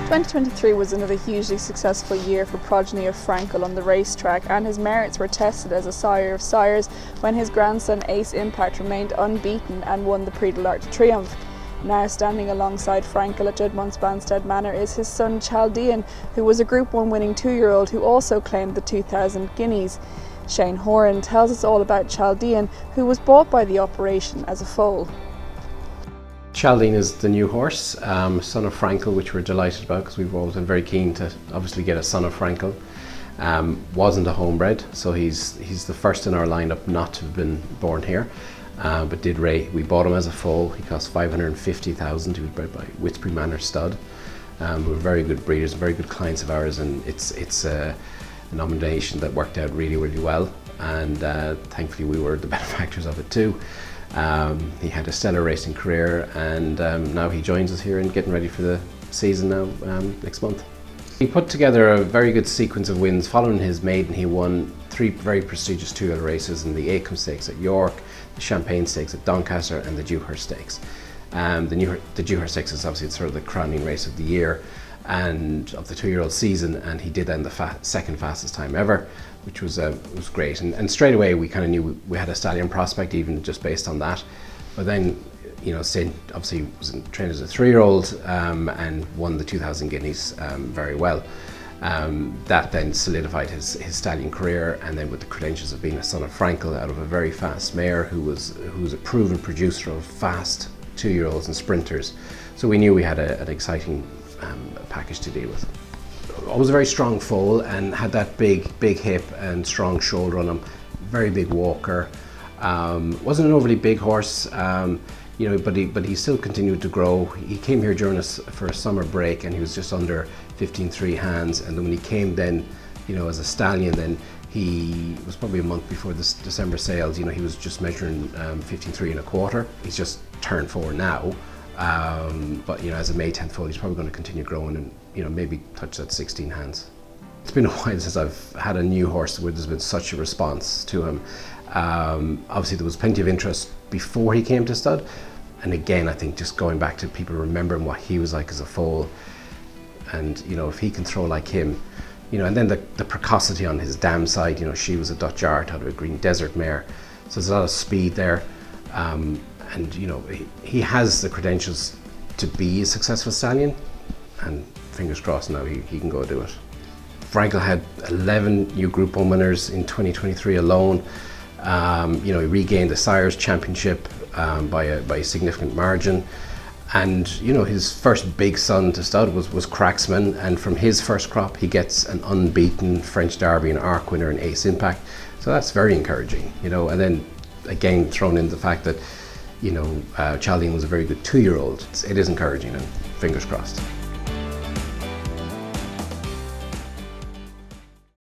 2023 was another hugely successful year for progeny of Frankel on the racetrack, and his merits were tested as a sire of sires when his grandson Ace Impact remained unbeaten and won the Prix de l'Arc de Triomphe. Now standing alongside Frankel at Juddmonte's Banstead Manor is his son Chaldean, who was a Group 1 winning 2-year-old who also claimed the 2,000 guineas. Shane Horan tells us all about Chaldean, who was bought by the operation as a foal. Chaldean is the new horse, son of Frankel, which we're delighted about because we've always been very keen to obviously get a son of Frankel. Wasn't a homebred, so he's the first in our lineup not to have been born here, but did rate. We bought him as a foal. He cost 550,000. He was bred by Whitby Manor stud. We're very good breeders, very good clients of ours, and it's a nomination that worked out really, really well, and thankfully we were the benefactors of it too. He had a stellar racing career, and now he joins us here and getting ready for the season now next month. He put together a very good sequence of wins. Following his maiden, he won 3 very prestigious 2-year-old races in the Acomb Stakes at York, the Champagne Stakes at Doncaster, and the Dewhurst Stakes. The Dewhurst Stakes is obviously sort of the crowning race of the year and of the 2-year-old season, and he did then the second fastest time ever, which was great. And straight away we kind of knew we had a stallion prospect, even just based on that. But then, you know, Sid obviously was trained as a 3-year-old and won the 2,000 guineas very well. That then solidified his stallion career, and then with the credentials of being a son of Frankel out of a very fast mare who was a proven producer of fast 2-year-olds and sprinters. So we knew we had an exciting package to deal with. Always a very strong foal and had that big hip and strong shoulder on him. Very big walker. Wasn't an overly big horse, you know, but he still continued to grow. He came here during for a summer break, and he was just under 15.3 hands. And then when he came then, you know, as a stallion, then he was probably a month before the December sales. You know, he was just measuring 15.3 1/4. He's just turned 4 now. But you know, as a May 10th foal, he's probably going to continue growing and, you know, maybe touch that 16 hands. It's been a while since I've had a new horse where there's been such a response to him. Obviously there was plenty of interest before he came to stud, and again I think just going back to people remembering what he was like as a foal, and you know, if he can throw like him, you know, and then the precocity on his dam side. You know, she was a Dutch Art out of a Green Desert mare, so there's a lot of speed there. And you know, he has the credentials to be a successful stallion, and fingers crossed now he can go do it. Frankel had 11 new Group 1 winners in 2023 alone. You know, he regained the Sires Championship by a significant margin, and you know, his first big son to stud was Cracksman, and from his first crop he gets an unbeaten French Derby and Arc winner in Ace Impact, so that's very encouraging, you know. And then again thrown in the fact that, you know, Chaldean was a very good 2-year-old. It is encouraging, and fingers crossed.